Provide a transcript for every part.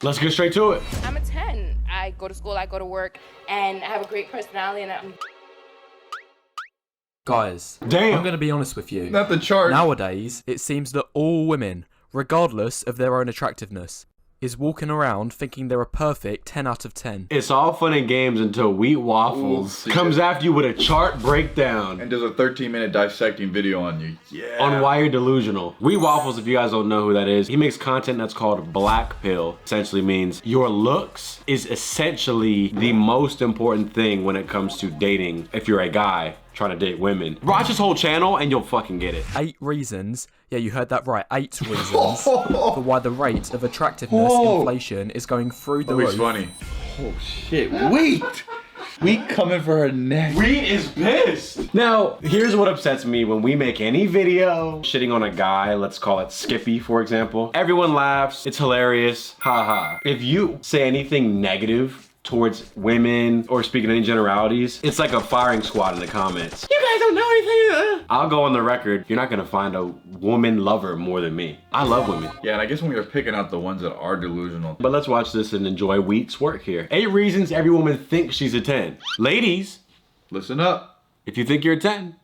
Let's get straight to it. I'm a 10. I go to school, I go to work, and I have a great personality, and I'm... Guys, Damn. I'm going to be honest with you. Not the chart. Nowadays, it seems that all women, regardless of their own attractiveness, is walking around thinking they're a perfect 10 out of 10. It's all fun and games until Wheat Waffles comes after you with a chart breakdown. And does a 13-minute dissecting video on you. Yeah. On why you're delusional. Wheat Waffles, if you guys don't know who that is, he makes content that's called Black Pill. Essentially means your looks is essentially the most important thing when it comes to dating if you're a guy trying to date women. Watch his whole channel and you'll fucking get it. 8 reasons, yeah, you heard that right, 8 reasons for why the rate of attractiveness inflation is going through the roof. He's funny. Oh shit, Wheat! Wheat coming for her neck. Wheat is pissed. Now, here's what upsets me when we make any video shitting on a guy, let's call it Skippy, for example. Everyone laughs, it's hilarious, haha. If you say anything negative towards women or speaking any generalities, it's like a firing squad in the comments. You guys don't know anything. I'll go on the record, you're not gonna find a woman lover more than me. I love women. Yeah, and I guess when we were picking out the ones that are delusional. But let's watch this and enjoy Wheat's work here. 8 reasons every woman thinks she's a 10. Ladies, Listen up. if you think you're a 10,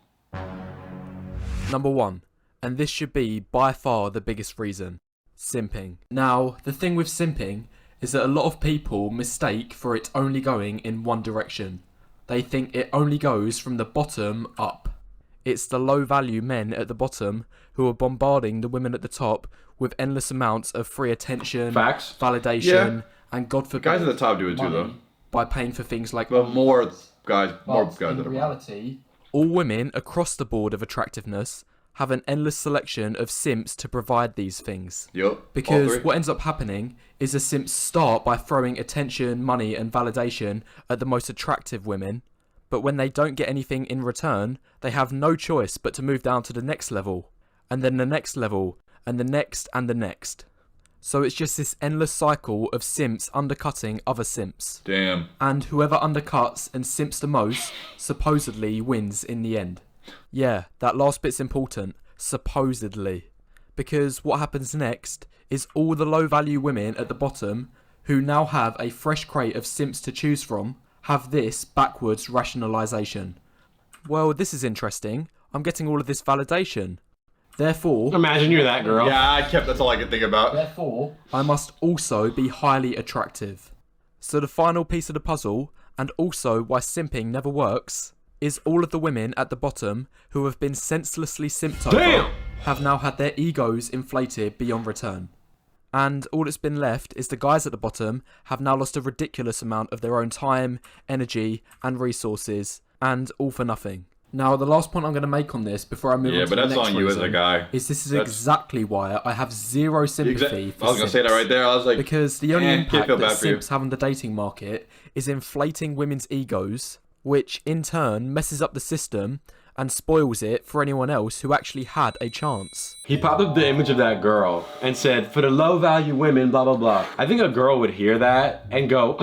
Number 1, and this should be by far the biggest reason, simping. Now, the thing with simping is that a lot of people mistake for it only going in one direction. They think it only goes from the bottom up. It's the low value men at the bottom who are bombarding the women at the top with endless amounts of free attention, Facts. validation, and God forbid, Guys at the top do it too, money though. by paying for things like But more guys But that in are reality, all women across the board of attractiveness have an endless selection of simps to provide these things. Yup. Because what ends up happening is the simps start by throwing attention, money and validation at the most attractive women, but when they don't get anything in return, they have no choice but to move down to the next level, and then the next level, and the next and the next. So it's just this endless cycle of simps undercutting other simps. Damn. And whoever undercuts and simps the most supposedly wins in the end. Yeah, that last bit's important, supposedly. Because what happens next is all the low value women at the bottom, who now have a fresh crate of simps to choose from, have this backwards rationalisation. Well, this is interesting. I'm getting all of this validation. Therefore, imagine you're that girl. Yeah, that's all I could think about. Therefore, I must also be highly attractive. So the final piece of the puzzle, and also why simping never works, is all of the women at the bottom who have been senselessly simped over have now had their egos inflated beyond return. And all that's been left is the guys at the bottom have now lost a ridiculous amount of their own time, energy and resources, and all for nothing. Now, the last point I'm going to make on this before I move on to the next that's on you as a guy. is this is exactly why I have zero sympathy for I was going to say that right there. I was like, because the only impact feel that bad for you. simps have on the dating market is inflating women's egos, which in turn messes up the system and spoils it for anyone else who actually had a chance. He popped up the image of that girl and said, for the low value women, blah, blah, blah. I think a girl would hear that and go,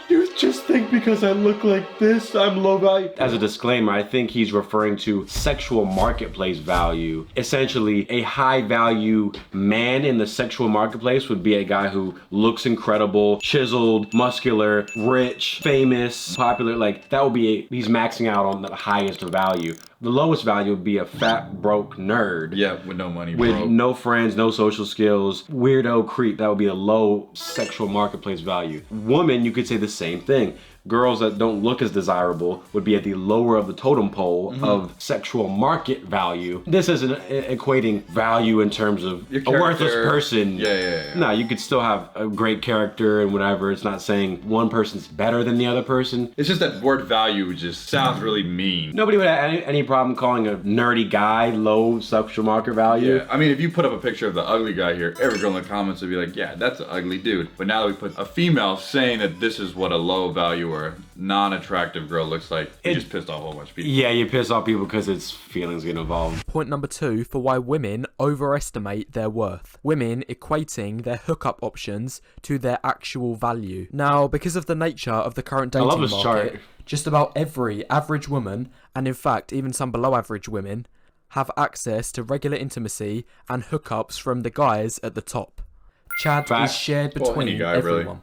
you just think because I look like this, I'm low value. As a disclaimer, I think he's referring to sexual marketplace value. Essentially, a high value man in the sexual marketplace would be a guy who looks incredible, chiseled, muscular, rich, famous, popular. Like that would be, he's maxing out on the highest value. The lowest value would be a fat, broke nerd. Yeah, with no money, with bro. no friends, no social skills, weirdo creep. That would be a low sexual marketplace value. Woman, you could say the same thing. Girls that don't look as desirable would be at the lower of the totem pole of sexual market value. This isn't equating value in terms of a worthless person. Yeah. No, you could still have a great character and whatever. It's not saying one person's better than the other person. It's just that word value just sounds really mean. Nobody would have any problem calling a nerdy guy low sexual market value. Yeah, I mean, if you put up a picture of the ugly guy here, every girl in the comments would be like, yeah, that's an ugly dude. But now that we put a female saying that this is what a low value or non-attractive girl looks like, you just pissed off a whole bunch of people. Yeah, you piss off people because it's feelings get involved. Point number 2 for why women overestimate their worth. Women equating their hookup options to their actual value. Now, because of the nature of the current dating market, chart. just about every average woman, and in fact even some below average women, have access to regular intimacy and hookups from the guys at the top. Chad Facts. is shared Well, between any guy, really. everyone.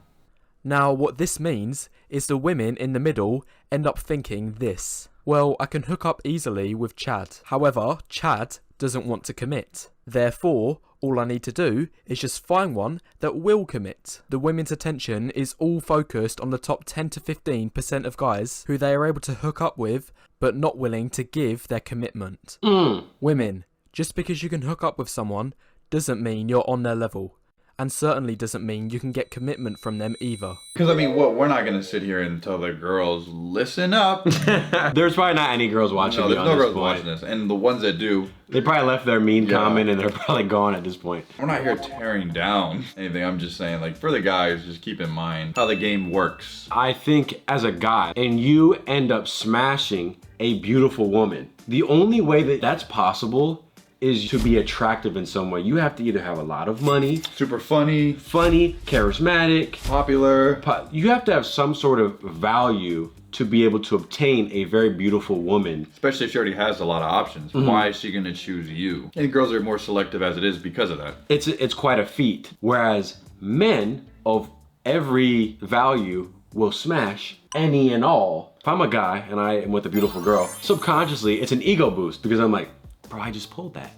Now, what this means is the women in the middle end up thinking this. Well, I can hook up easily with Chad. However, Chad doesn't want to commit. Therefore, all I need to do is just find one that will commit. The women's attention is all focused on the top 10 to 15% of guys who they are able to hook up with, but not willing to give their commitment. Women, just because you can hook up with someone doesn't mean you're on their level. And certainly doesn't mean you can get commitment from them either. Because, I mean, we're not going to sit here and tell the girls, listen up. There's probably not any girls watching. No, there's on no this girls point. watching this. And the ones that do, They probably left their mean Yeah. comment and they're probably gone at this point. we're not here tearing down anything. I'm just saying, like, for the guys, just keep in mind how the game works. I think as a guy, and you end up smashing a beautiful woman, the only way that that's possible is to be attractive in some way. You have to either have a lot of money, Super funny, charismatic, popular. you have to have some sort of value to be able to obtain a very beautiful woman. Especially if she already has a lot of options. Why is she going to choose you? And girls are more selective as it is because of that. It's quite a feat. Whereas men of every value will smash any and all. If I'm a guy and I am with a beautiful girl, subconsciously it's an ego boost because I'm like, bro, I just pulled that.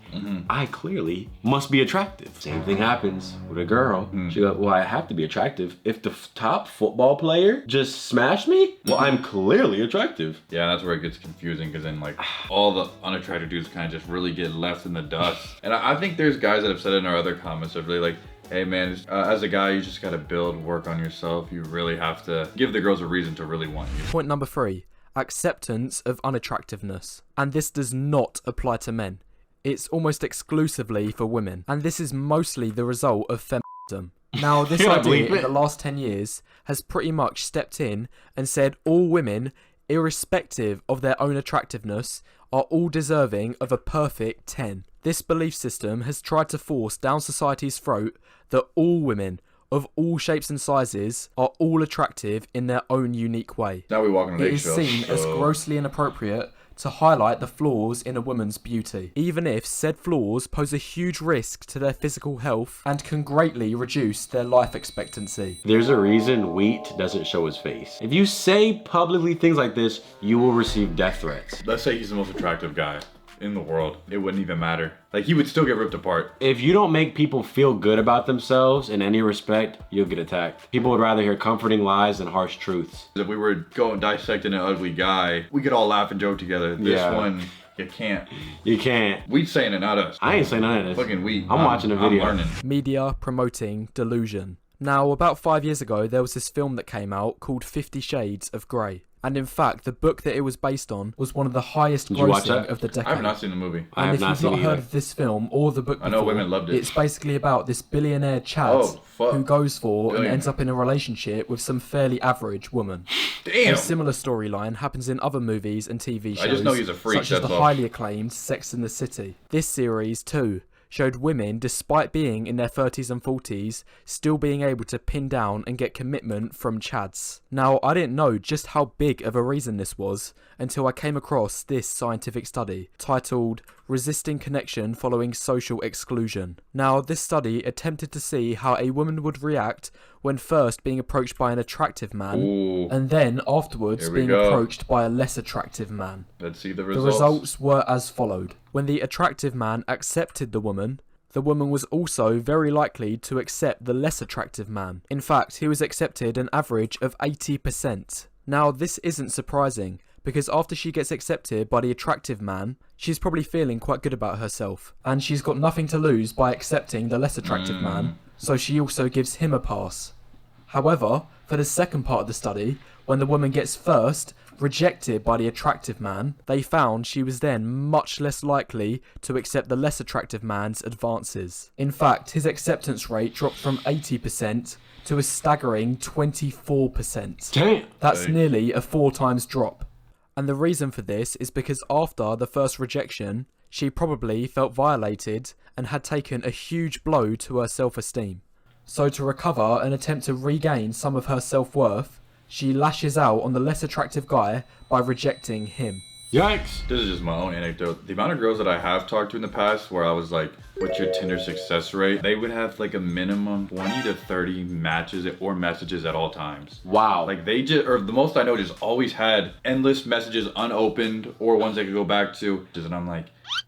I clearly must be attractive. Same thing happens with a girl. She goes, well, I have to be attractive. If the top football player just smashed me, well, I'm clearly attractive. Yeah, that's where it gets confusing because then, like, all the unattractive dudes kind of just really get left in the dust. And I think there's guys that have said in our other comments of really like, hey man, as a guy, you just gotta build, work on yourself. You really have to give the girls a reason to really want you. Point number 3. Acceptance of unattractiveness. And this does not apply to men. It's almost exclusively for women. And this is mostly the result of feminism. Now, this Yeah, idea bleep in it. the last 10 years has pretty much stepped in and said all women, irrespective of their own attractiveness, are all deserving of a perfect 10. This belief system has tried to force down society's throat that all women, of all shapes and sizes, are all attractive in their own unique way. Now we walk on an It is eggshell. seen as grossly inappropriate to highlight the flaws in a woman's beauty, even if said flaws pose a huge risk to their physical health and can greatly reduce their life expectancy. There's a reason wheat doesn't show his face. If you say publicly things like this, you will receive death threats. Let's say he's the most attractive guy in the world. It wouldn't even matter. Like, he would still get ripped apart. If you don't make people feel good about themselves in any respect, you'll get attacked. People would rather hear comforting lies than harsh truths. If we were going dissecting an ugly guy, we could all laugh and joke together. This Yeah. one, you can't. You can't. We saying it, not us. I ain't saying none of this. Fucking we. I'm watching a video. I'm learning. Media promoting delusion. Now, about 5 years ago, there was this film that came out called 50 Shades of Grey. And in fact, the book that it was based on was one of the highest you watch grossing that? of the decade. I have not seen the movie. I And have if not you've seen not it heard either. of this film or the book I know before, women loved it. it's basically about this billionaire Chad Oh, fuck. who goes for and Billionaire. ends up in a relationship with some fairly average woman. Damn. A similar storyline happens in other movies and TV shows, I just know he's a freak, such as that's the all. highly acclaimed Sex and the City. This series, too, showed women, despite being in their 30s and 40s, still being able to pin down and get commitment from Chads. Now, I didn't know just how big of a reason this was until I came across this scientific study titled Resisting Connection Following Social Exclusion. Now, this study attempted to see how a woman would react when first being approached by an attractive man Ooh. and then afterwards Here we being go. approached by a less attractive man. Let's see the The results. results were as followed. When the attractive man accepted the woman was also very likely to accept the less attractive man. In fact, he was accepted an average of 80%. Now, this isn't surprising, because after she gets accepted by the attractive man, she's probably feeling quite good about herself, and she's got nothing to lose by accepting the less attractive man, so she also gives him a pass. However, for the second part of the study, when the woman gets first rejected by the attractive man, they found she was then much less likely to accept the less attractive man's advances. In fact, his acceptance rate dropped from 80% to a staggering 24%. Damn. That's Dang. nearly a 4 times drop. And the reason for this is because after the first rejection, she probably felt violated and had taken a huge blow to her self-esteem. So to recover and attempt to regain some of her self-worth, she lashes out on the less attractive guy by rejecting him. Yikes. This is just my own anecdote. The amount of girls that I have talked to in the past where I was like, what's your Tinder success rate? They would have like a minimum 20 to 30 matches or messages at all times. Wow. Like they just, or the most I know, just always had endless messages unopened or ones they could go back to. And I'm like,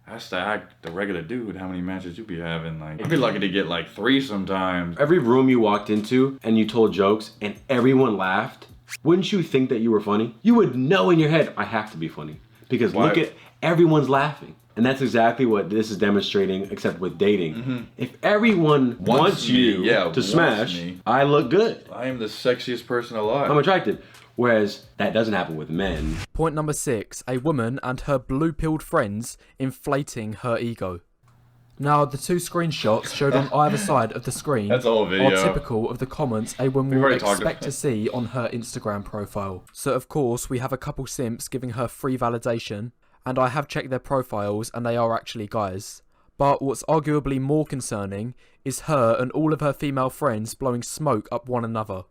that's the regular dude, how many matches you be having? Like, I'd be lucky to get like 3 sometimes. Every room you walked into and you told jokes and everyone laughed, wouldn't you think that you were funny? You would know in your head, I have to be funny. Because look at, everyone's laughing. And that's exactly what this is demonstrating, except with dating. If everyone wants you to smash, I look good. I am the sexiest person alive. I'm attractive. Whereas that doesn't happen with men. Point number 6, a woman and her blue-pilled friends inflating her ego. Now, the 2 screenshots showed on either side of the screen That's the whole video. are typical of the comments a woman would expect to see on her Instagram profile. So, of course, we have a couple simps giving her free validation, and I have checked their profiles and they are actually guys. But what's arguably more concerning is her and all of her female friends blowing smoke up one another.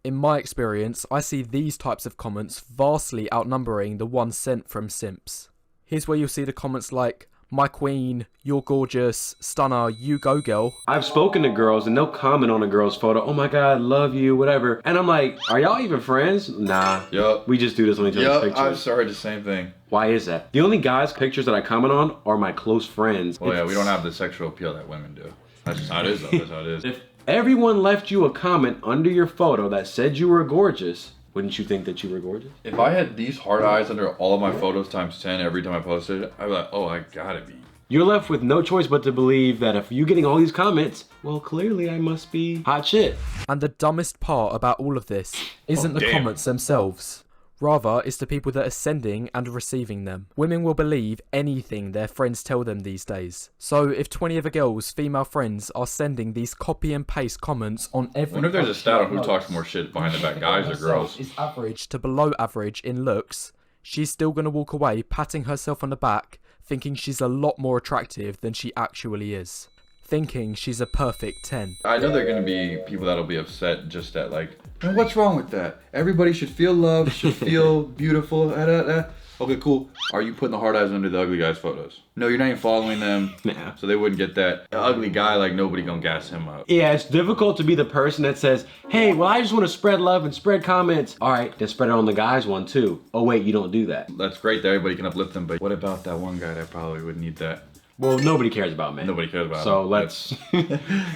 In my experience, I see these types of comments vastly outnumbering the ones sent from simps. Here's where you'll see the comments like, my queen, you're gorgeous, stunner, you go girl. I've spoken to girls and they'll comment on a girl's photo, oh my god, love you, whatever. And I'm like, are y'all even friends? Nah. Yup. We just do this on each other's pictures. I've started the same thing. Why is that? The only guys' pictures that I comment on are my close friends. Well, yeah, we don't have the sexual appeal that women do. That's just how it is, though. That's how it is. If everyone left you a comment under your photo that said you were gorgeous, wouldn't you think that you were gorgeous? If I had these hard eyes under all of my photos times 10 every time I posted, I'd be like, oh, I gotta be. You're left with no choice but to believe that if you're getting all these comments, well, clearly I must be hot shit. And the dumbest part about all of this isn't the comments themselves. Rather, it's the people that are sending and receiving them. Women will believe anything their friends tell them these days. So if 20 of a girl's female friends are sending these copy and paste comments on every... I wonder if there's a stat on who talks more shit behind the back, guys or girls. ...is average to below average in looks, she's still going to walk away patting herself on the back, thinking she's a lot more attractive than she actually is. Thinking she's a perfect 10. I know there are going to be people that'll be upset just at like, man, what's wrong with that? Everybody should feel love, should feel beautiful. Okay, cool. Are you putting the hard eyes under the ugly guy's photos? No, you're not even following them. Nah. So they wouldn't get that. An ugly guy, like nobody gonna gas him up. Yeah, it's difficult to be the person that says, hey, well, I just want to spread love and spread comments. All right, then spread it on the guys one too. Oh wait, you don't do that. That's great that everybody can uplift them, but what about that one guy that probably would need that? Well, nobody cares about men. Nobody cares about So him. let's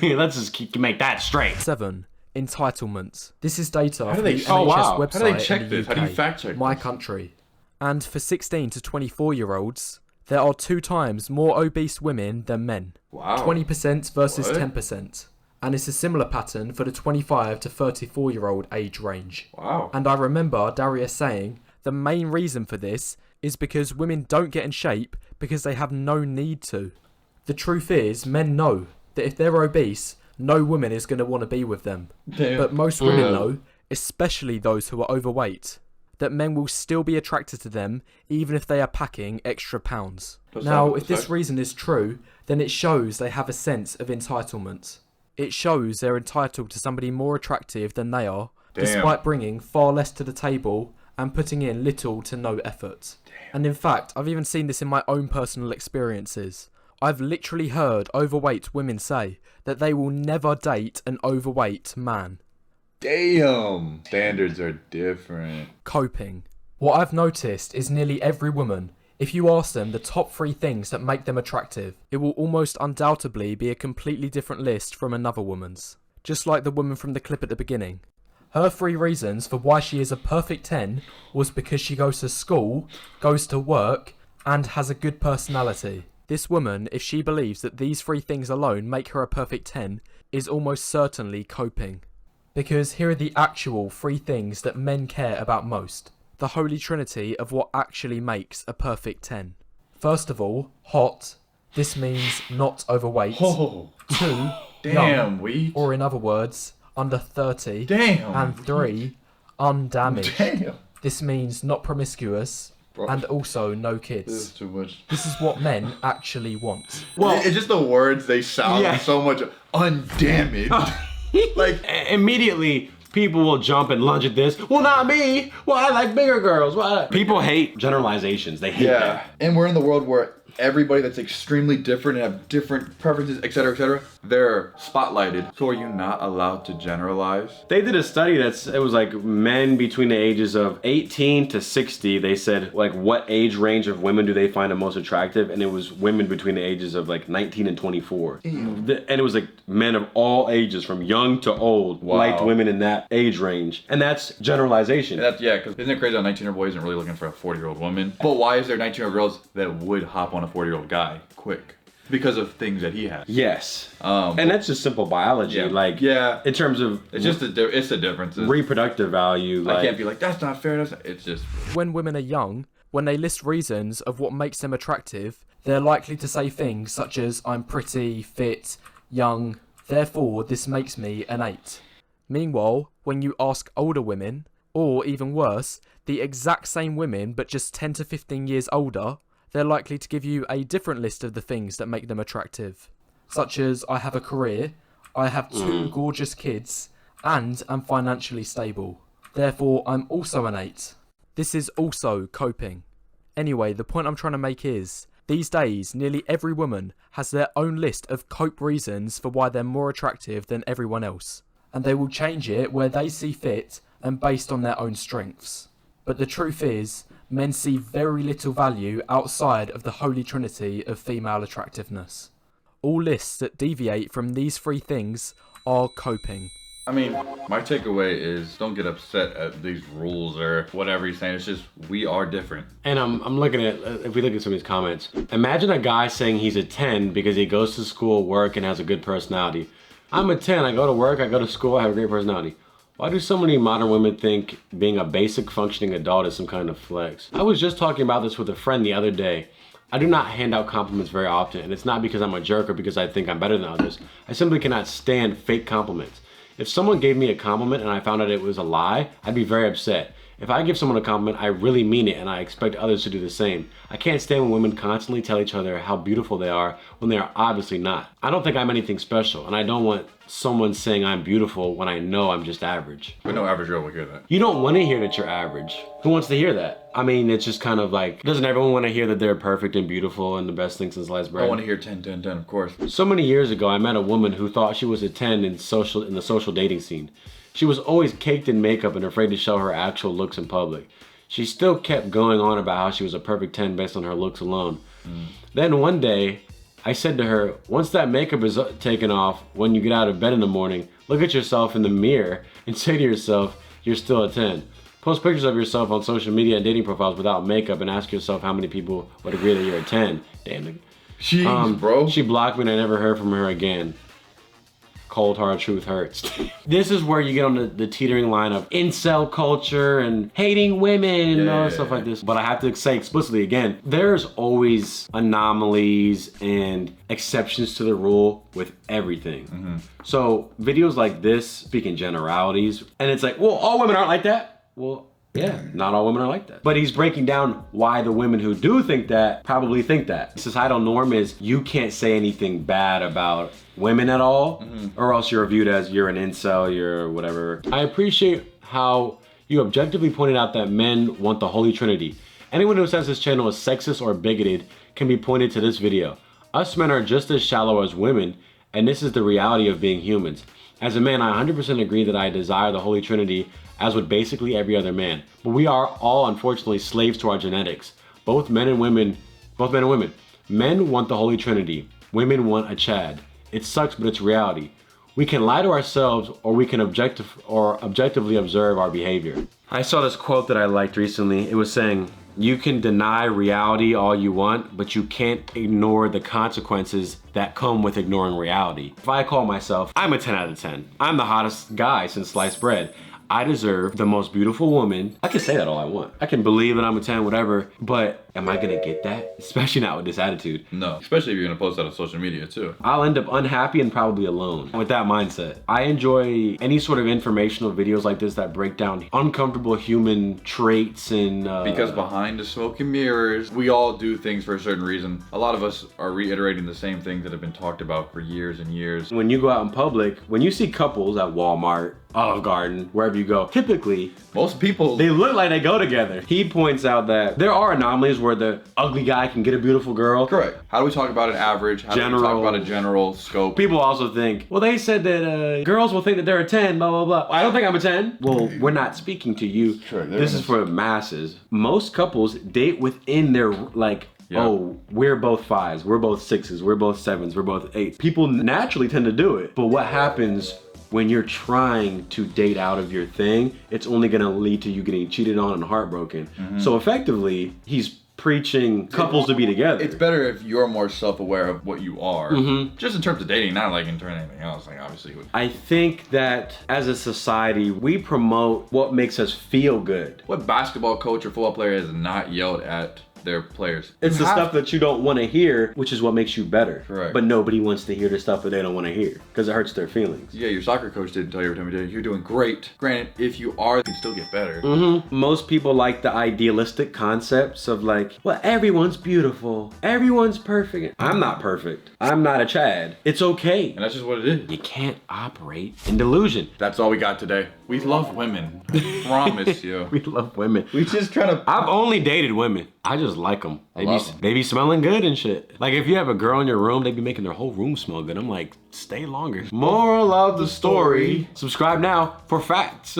just make that straight. 7. Entitlement. This is data How do from they- the oh, NHS wow. website How do they check in the this? UK, How do you fact check My this? country. And for 16 to 24-year-olds, there are 2 times more obese women than men. Wow. 20% versus What? 10%. And it's a similar pattern for the 25 to 34-year-old age range. Wow. And I remember Darius saying the main reason for this is because women don't get in shape because they have no need to. The truth is, men know that if they're obese, no woman is going to want to be with them. Damn. But most women know, especially those who are overweight, that men will still be attracted to them even if they are packing extra pounds. Now, if this reason is true, then it shows they have a sense of entitlement. It shows they're entitled to somebody more attractive than they are, despite bringing far less to the table and putting in little to no effort. And in fact, I've even seen this in my own personal experiences. I've literally heard overweight women say that they will never date an overweight man. Damn. Standards are different. Coping. What I've noticed is nearly every woman, if you ask them the top 3 things that make them attractive, it will almost undoubtedly be a completely different list from another woman's. Just like the woman from the clip at the beginning. Her 3 reasons for why she is a perfect 10 was because she goes to school, goes to work, and has a good personality. This woman, if she believes that these 3 things alone make her a perfect 10, is almost certainly coping. Because here are the actual 3 things that men care about most. The holy trinity of what actually makes a perfect 10. First of all, hot. This means not overweight. Oh. 2, Damn, young, we. or in other words, under 30. Damn. And 3, undamaged. Damn. This means not promiscuous. Bro. And also no This is kids. too much. This is what men actually want. Well, It's just the words, they sound so much undamaged. Like, immediately People will jump and lunge at this. Well, not me. Well, I like bigger girls. Well, people hate generalizations. They hate that. And we're in the world where everybody that's extremely different and have different preferences, etc., they're spotlighted. So are you not allowed to generalize? They did a study it was like men between the ages of 18 to 60. They said like what age range of women do they find the most attractive, and it was women between the ages of like 19 and 24. And it was like men of all ages from young to old liked women in that age range, and that's generalization. Because isn't it crazy how 19-year-old boy isn't really looking for a 40-year-old woman? But why is there 19-year-old girls that would hop on a 40-year-old guy quick? Because of things that he has. Yes. And that's just simple biology. In terms of it's just it's the differences. Reproductive value. I can't be like, that's not fair. It's just when women are young, when they list reasons of what makes them attractive, they're likely to say things such as I'm pretty, fit, young, therefore this makes me an 8. Meanwhile, when you ask older women, or even worse, the exact same women but just 10 to 15 years older, they're likely to give you a different list of the things that make them attractive, such as I have a career, I have 2 gorgeous kids, and am financially stable. Therefore, I'm also an 8. This is also coping. Anyway, the point I'm trying to make is, these days, nearly every woman has their own list of cope reasons for why they're more attractive than everyone else, and they will change it where they see fit and based on their own strengths. But the truth is, men see very little value outside of the holy trinity of female attractiveness. All lists that deviate from these 3 things are coping. I mean, my takeaway is don't get upset at these rules or whatever he's saying. It's just we are different. And I'm looking at, if we look at some of these comments, imagine a guy saying he's a 10 because he goes to school, work, and has a good personality. I'm a 10, I go to work, I go to school, I have a great personality. Why do so many modern women think being a basic functioning adult is some kind of flex? I was just talking about this with a friend the other day. I do not hand out compliments very often, and it's not because I'm a jerk or because I think I'm better than others. I simply cannot stand fake compliments. If someone gave me a compliment and I found out it was a lie, I'd be very upset. If I give someone a compliment, I really mean it, and I expect others to do the same. I can't stand when women constantly tell each other how beautiful they are when they are obviously not. I don't think I'm anything special, and I don't want someone saying I'm beautiful when I know I'm just average. But no average girl will hear that. You don't want to hear that you're average. Who wants to hear that? I mean, it's just kind of like, doesn't everyone want to hear that they're perfect and beautiful and the best thing since sliced bread? I want to hear 10, 10, 10, of course. So many years ago, I met a woman who thought she was a 10 in the social dating scene. She was always caked in makeup and afraid to show her actual looks in public. She still kept going on about how she was a perfect 10 based on her looks alone. Then one day, I said to her, once that makeup is taken off, when you get out of bed in the morning, look at yourself in the mirror and say to yourself, you're still a 10. Post pictures of yourself on social media and dating profiles without makeup and ask yourself how many people would agree that you're a 10. Damn nigga. Jeez, bro. She blocked me and I never heard from her again. Cold hard truth hurts. This is where you get on the teetering line of incel culture and hating women and all that stuff like this. But I have to say explicitly again, there's always anomalies and exceptions to the rule with everything. So videos like this speak in generalities, and it's like, well, all women aren't like that. Well, yeah, not all women are like that. But he's breaking down why the women who do think that probably think that. Societal norm is you can't say anything bad about women at all, or else you're viewed as you're an incel, you're whatever. I appreciate how you objectively pointed out that men want the Holy Trinity. Anyone who says this channel is sexist or bigoted can be pointed to this video. Us men are just as shallow as women, and this is the reality of being humans. As a man, I 100% agree that I desire the Holy Trinity, as would basically every other man. But we are all, unfortunately, slaves to our genetics. Both men and women. Men want the Holy Trinity. Women want a Chad. It sucks, but it's reality. We can lie to ourselves, or we can objectively observe our behavior. I saw this quote that I liked recently. It was saying, you can deny reality all you want, but you can't ignore the consequences that come with ignoring reality. If I call myself, I'm a 10 out of 10. I'm the hottest guy since sliced bread. I deserve the most beautiful woman. I can say that all I want. I can believe that I'm a 10, whatever, but am I gonna get that? Especially not with this attitude. No, especially if you're gonna post that on social media too. I'll end up unhappy and probably alone with that mindset. I enjoy any sort of informational videos like this that break down uncomfortable human traits and because behind the smoke and mirrors, we all do things for a certain reason. A lot of us are reiterating the same things that have been talked about for years and years. When you go out in public, when you see couples at Walmart, Olive Garden, wherever you go. Typically, Most people. they look like they go together. He points out that there are anomalies where the ugly guy can get a beautiful girl. Correct. How do we talk about an average? How do we talk about a general scope? People also think, well, they said that girls will think that they're a 10, blah, blah, blah. I don't think I'm a 10. Well, we're not speaking to you. Sure, This is for masses. Most couples date within their, like, Yeah. oh, we're both 5s, we're both 6s, we're both 7s, we're both 8s. People naturally tend to do it. But what happens when you're trying to date out of your thing, it's only gonna lead to you getting cheated on and heartbroken. So effectively, he's preaching couples to be together. It's better if you're more self-aware of what you are. Just in terms of dating, not like in terms of anything else. Like obviously. I think that as a society, we promote what makes us feel good. What basketball coach or football player has not yelled at their players? It's the stuff that you don't want to hear, which is what makes you better. Correct. But nobody wants to hear the stuff that they don't want to hear because it hurts their feelings. Yeah, your soccer coach didn't tell you every time you did it. You're doing great. Granted, if you are, you can still get better. Most people like the idealistic concepts of like, well, everyone's beautiful, everyone's perfect. I'm not perfect. I'm not a Chad. It's okay. And that's just what it is. You can't operate in delusion. That's all we got today. We love women. Promise you. We love women. We just try to. I've only dated women. I just like them. love 'em. They be smelling good and shit. Like if you have a girl in your room, they be making their whole room smell good. I'm like, stay longer. Moral of the story. Subscribe now for facts.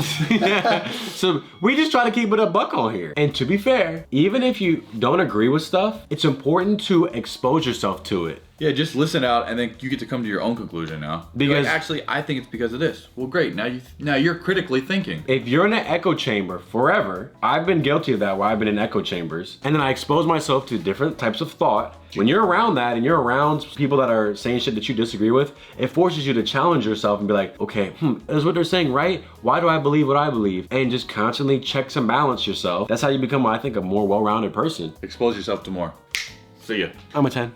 So we just try to keep it a buck on here. And to be fair, even if you don't agree with stuff, it's important to expose yourself to it. Yeah, just listen out, and then you get to come to your own conclusion now. You're Because- like, actually, I think it's because of this. Well, great. Now you're critically thinking. If you're in an echo chamber forever, I've been guilty of that where I've been in echo chambers, and then I expose myself to different types of thought. When you're around that and you're around people that are saying shit that you disagree with, it forces you to challenge yourself and be like, okay, is what they're saying right? Why do I believe what I believe? And just constantly checks and balance yourself. That's how you become, I think, a more well-rounded person. Expose yourself to more. See ya. I'm a 10.